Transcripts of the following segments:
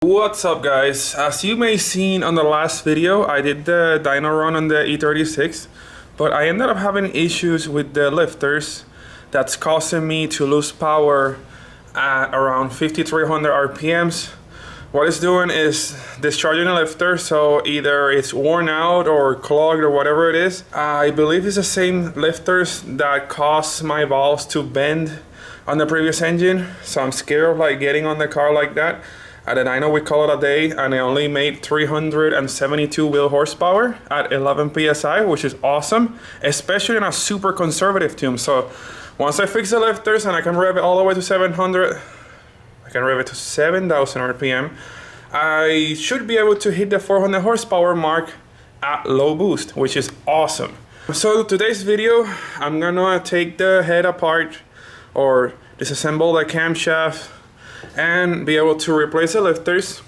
What's up guys? As you may have seen on the last video, I did the dyno run on the E36, but I ended up having issues with the lifters that's causing me to lose power at around 5300 RPMs. What it's doing is discharging the lifter, so either it's worn out or clogged or whatever it is. I believe it's the same lifters that caused my valves to bend on the previous engine, so I'm scared of like getting on the car like that. At the dyno we call it a day, and I only made 372 wheel horsepower at 11 psi, which is awesome, especially in a super conservative tune. So once I fix the lifters and I can rev it all the way to 700, I can rev it to 7000 RPM, I should be able to hit the 400 horsepower mark at low boost, which is awesome. So today's video, I'm gonna take the head apart or disassemble the camshaft and be able to replace the lifters.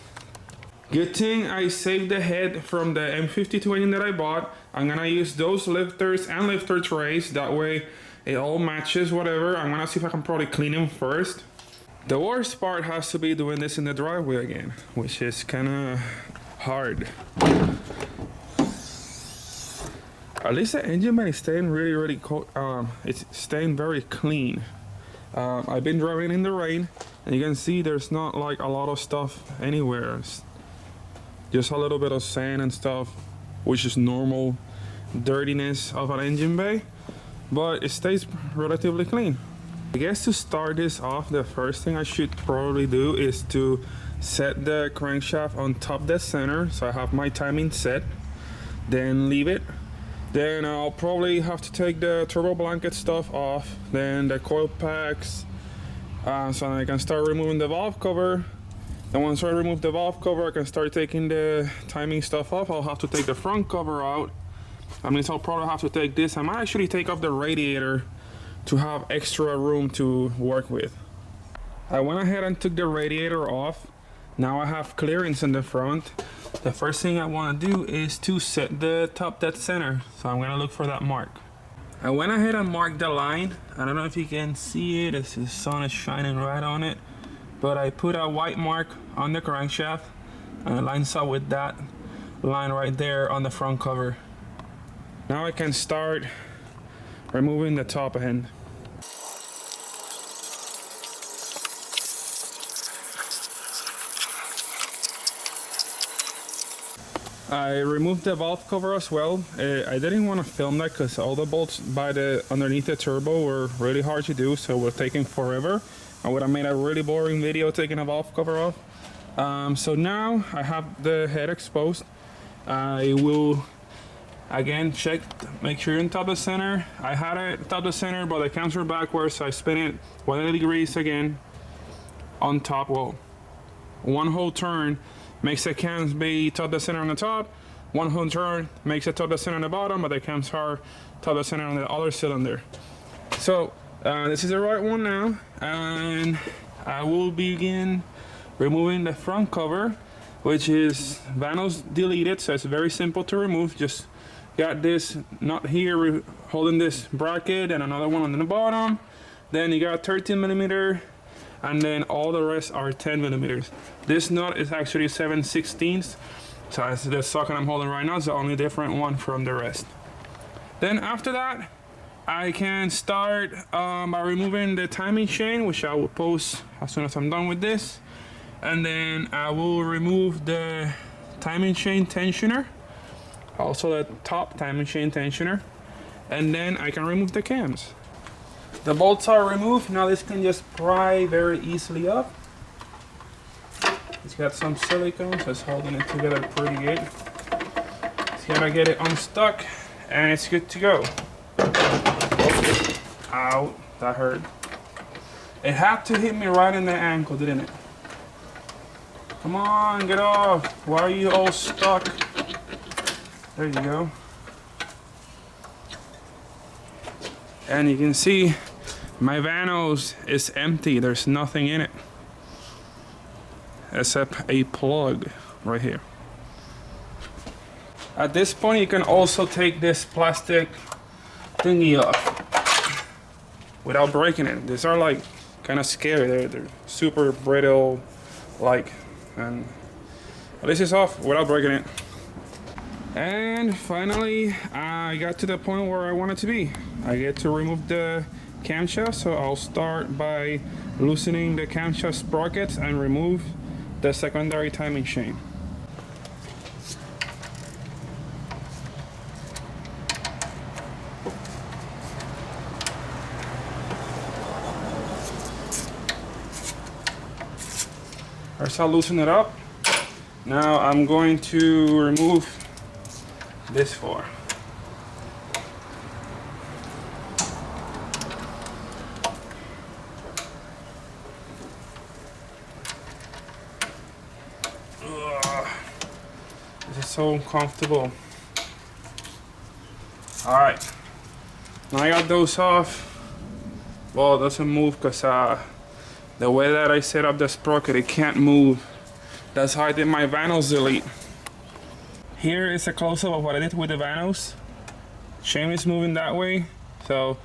Good thing I saved the head from the M52 engine that I bought. I'm gonna use those lifters and lifter trays, that way it all matches whatever. I'm gonna see if I can probably clean them first. The worst part has to be doing this in the driveway again, which is kinda hard. At least the engine bay is staying really cold. It's staying very clean. I've been driving in the rain, and you can see there's not like a lot of stuff anywhere. It's just a little bit of sand and stuff, which is normal dirtiness of an engine bay, but it stays relatively clean. I guess to start this off, the first thing I should probably do is to set the crankshaft on top dead center, so I have my timing set, then leave it. Then I'll probably have to take the turbo blanket stuff off, then the coil packs, so I can start removing the valve cover. And once I remove the valve cover, I can start taking the timing stuff off. I'll have to take the front cover out. I mean, so I'll probably have to take this. I might actually take off the radiator to have extra room to work with. I went ahead and took the radiator off. Now I have clearance in the front. The first thing I want to do is to set the top dead center. So I'm gonna look for that mark. I went ahead and marked the line. I don't know if you can see it as the sun is shining right on it, but I put a white mark on the crankshaft and it lines up with that line right there on the front cover. Now I can start removing the top end. I removed the valve cover as well. I didn't want to film that because all the bolts by the underneath the turbo were really hard to do, so it was taking forever. I would have made a really boring video taking a valve cover off. So now I have the head exposed. I will again check, make sure in top of center. I had it top of center, but the cams were backwards, so I spin it 180 degrees again on top. Well, one whole turn makes the cams be top dead center on the top. One whole turn makes it top dead center on the bottom, but the cams are top dead center on the other cylinder. So this is the right one now, and I will begin removing the front cover, which is vinyls deleted, so it's very simple to remove. Just got this nut here holding this bracket and another one on the bottom. Then you got 13 millimeter, and then all the rest are 10 millimeters. This nut is actually 7/16, so it's the socket I'm holding right now. It's the only different one from the rest. Then after that, I can start by removing the timing chain, which I will post as soon as I'm done with this. And then I will remove the timing chain tensioner, also the top timing chain tensioner, and then I can remove the cams. The bolts are removed. Now this can just pry very easily up. It's got some silicone, so it's holding it together pretty good. Just gotta get it unstuck and it's good to go. Oh, ow, that hurt. It had to hit me right in the ankle, didn't it? Come on, get off. Why are you all stuck? There you go. And you can see my vanos is empty. There's nothing in it except a plug right here. At this point, you can also take this plastic thingy off without breaking it. These are like kind of scary. They're super brittle, like, and At least it's off without breaking it. And finally, I got to the point where I want it to be. I get to remove the camshaft, so I'll start by loosening the camshaft sprockets and remove the secondary timing chain. First I'll loosen it up. Now I'm going to remove this for. This is so uncomfortable. Alright, now I got those off. Well, it doesn't move because the way that I set up the sprocket, it can't move. That's how I did my Vanos delete. Here is a close-up of what I did with the Vanos. Chain is moving that way, so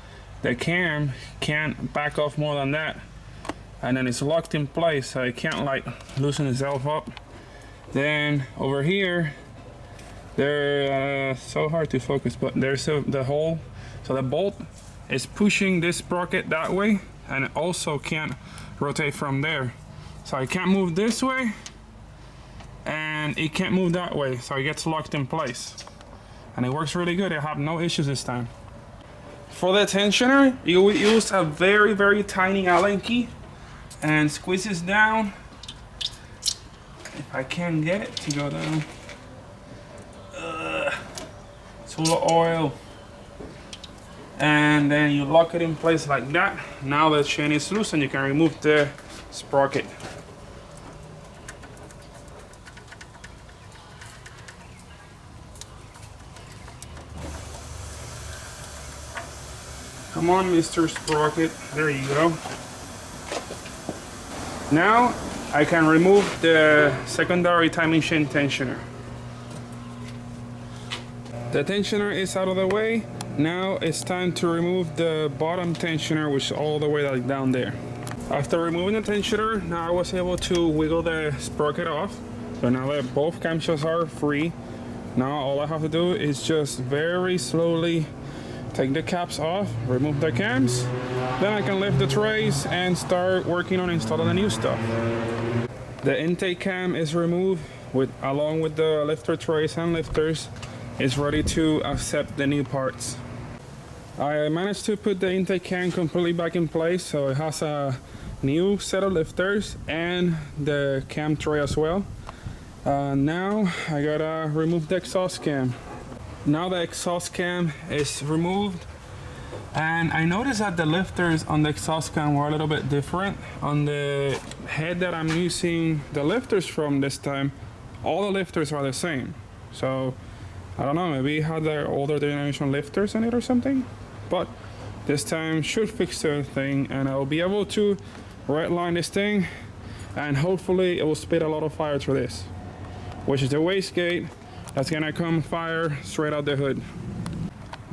the cam can't back off more than that. And then it's locked in place, so it can't like loosen itself up. Then over here, they're so hard to focus, but there's the hole. So the bolt is pushing this sprocket that way, and it also can't rotate from there. So I can't move this way, and it can't move that way, so it gets locked in place. And it works really good. I have no issues this time. For the tensioner, you will use a very, very tiny Allen key and squeeze this down. If I can get it to go down. It's full of oil. And then you lock it in place like that. Now the chain is loose and you can remove the sprocket. Come on, Mr. Sprocket. There you go. Now I can remove the secondary timing chain tensioner. The tensioner is out of the way. Now it's time to remove the bottom tensioner, which is all the way like down there. After removing the tensioner, now I was able to wiggle the sprocket off. So now that both camshafts are free, now all I have to do is just very slowly take the caps off, remove the cams, then I can lift the trays and start working on installing the new stuff. The intake cam is removed along with the lifter trays and lifters. It's ready to accept the new parts. I managed to put the intake cam completely back in place, so it has a new set of lifters and the cam tray as well. Now I gotta remove the exhaust cam. Now the exhaust cam is removed, and I noticed that the lifters on the exhaust cam were a little bit different. On the head that I'm using the lifters from this time, all the lifters are the same. So I don't know, maybe it had the older generation lifters in it or something, but this time should fix everything, and I'll be able to redline this thing, and hopefully it will spit a lot of fire through this, which is the wastegate that's gonna come fire straight out the hood.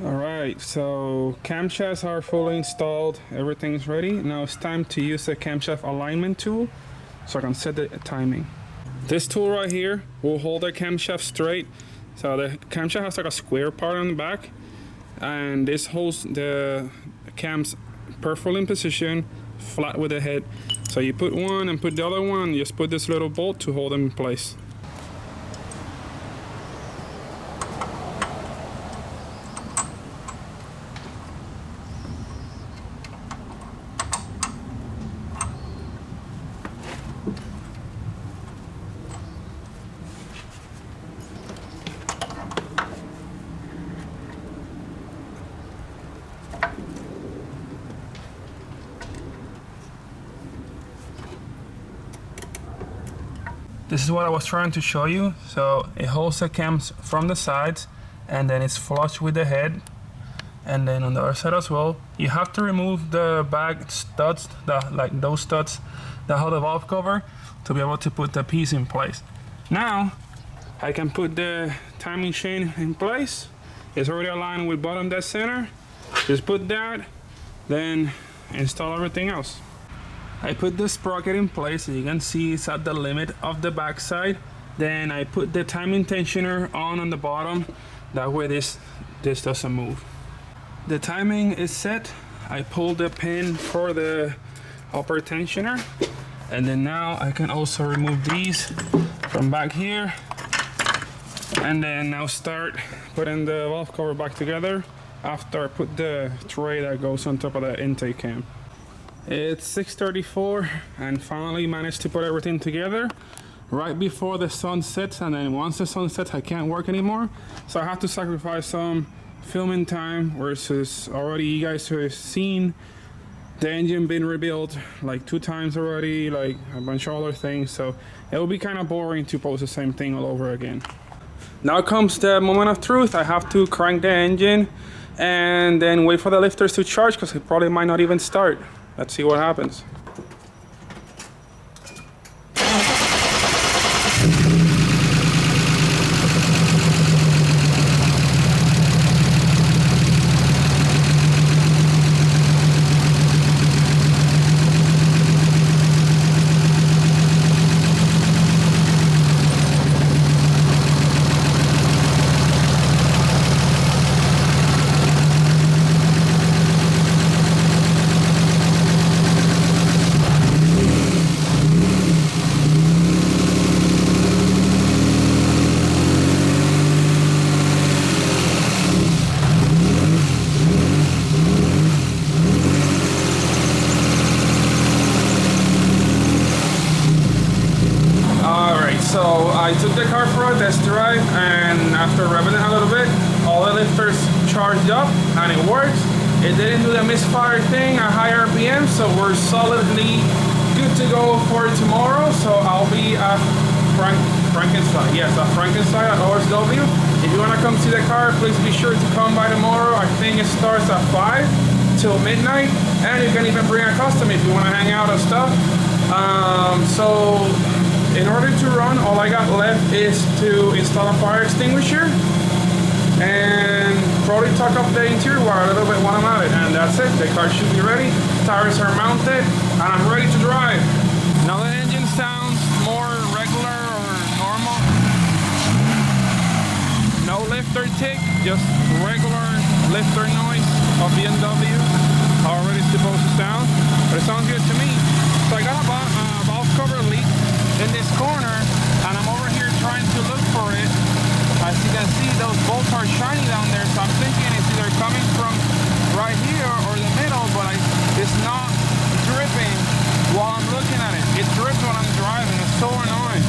All right, so camshafts are fully installed, everything's ready. Now it's time to use the camshaft alignment tool so I can set the timing. This tool right here will hold the camshaft straight. So the camshaft has like a square part on the back, and this holds the cams perfectly in position, flat with the head. So you put one and put the other one, and just put this little bolt to hold them in place. This is what I was trying to show you. So it holds the cams from the sides, and then it's flush with the head. And then on the other side as well, you have to remove the back studs, like those studs that hold the valve cover, to be able to put the piece in place. Now I can put the timing chain in place. It's already aligned with bottom dead center. Just put that, then install everything else. I put the sprocket in place, and you can see it's at the limit of the backside. Then I put the timing tensioner on the bottom. That way this doesn't move. The timing is set. I pulled the pin for the upper tensioner. And then now I can also remove these from back here. And then now start putting the valve cover back together after I put the tray that goes on top of the intake cam. It's 6:34 and finally managed to put everything together right before the sun sets, and then once the sun sets I can't work anymore, so I have to sacrifice some filming time versus already you guys have seen the engine being rebuilt like 2 times already, like a bunch of other things, so it will be kind of boring to post the same thing all over again. Now comes the moment of truth. I have to crank the engine and then wait for the lifters to charge because it probably might not even start. Let's see what happens. So I took the car for a test drive, and after revving it a little bit, all the lifters charged up and it works. It didn't do the misfire thing at high RPM, so we're solidly good to go for tomorrow. So I'll be at Frankenslide. Yes, at Frankenslide at OSW. If you want to come see the car, please be sure to come by tomorrow. I think it starts at 5 till midnight, and you can even bring a custom if you want to hang out and stuff. So in order to run, all I got left is to install a fire extinguisher and probably tuck up the interior wire a little bit while I'm at it, and that's it. The car should be ready, tires are mounted, and I'm ready to drive. Now the engine sounds more regular or normal. No lifter tick, just regular lifter noise of BMW, however it's supposed to sound, but it sounds good to me. So I got a valve cover leak in this corner, and I'm over here trying to look for it. As you can see, those bolts are shiny down there, so I'm thinking it's either coming from right here or the middle, but it's not dripping while I'm looking at it. It drips when I'm driving. It's so annoying.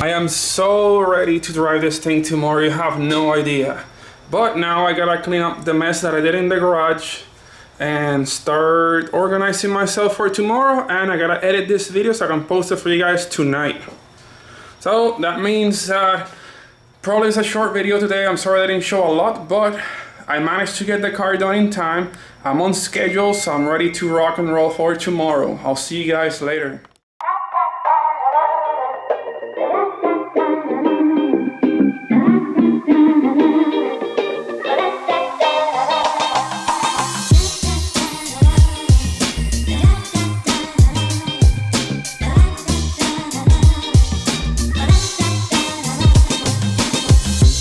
I am so ready to drive this thing tomorrow, you have no idea. But now I gotta clean up the mess that I did in the garage and start organizing myself for tomorrow, and I gotta edit this video so I can post it for you guys tonight. So that means probably it's a short video today. I'm sorry I didn't show a lot, but I managed to get the car done in time. I'm on schedule, so I'm ready to rock and roll for tomorrow. I'll see you guys later.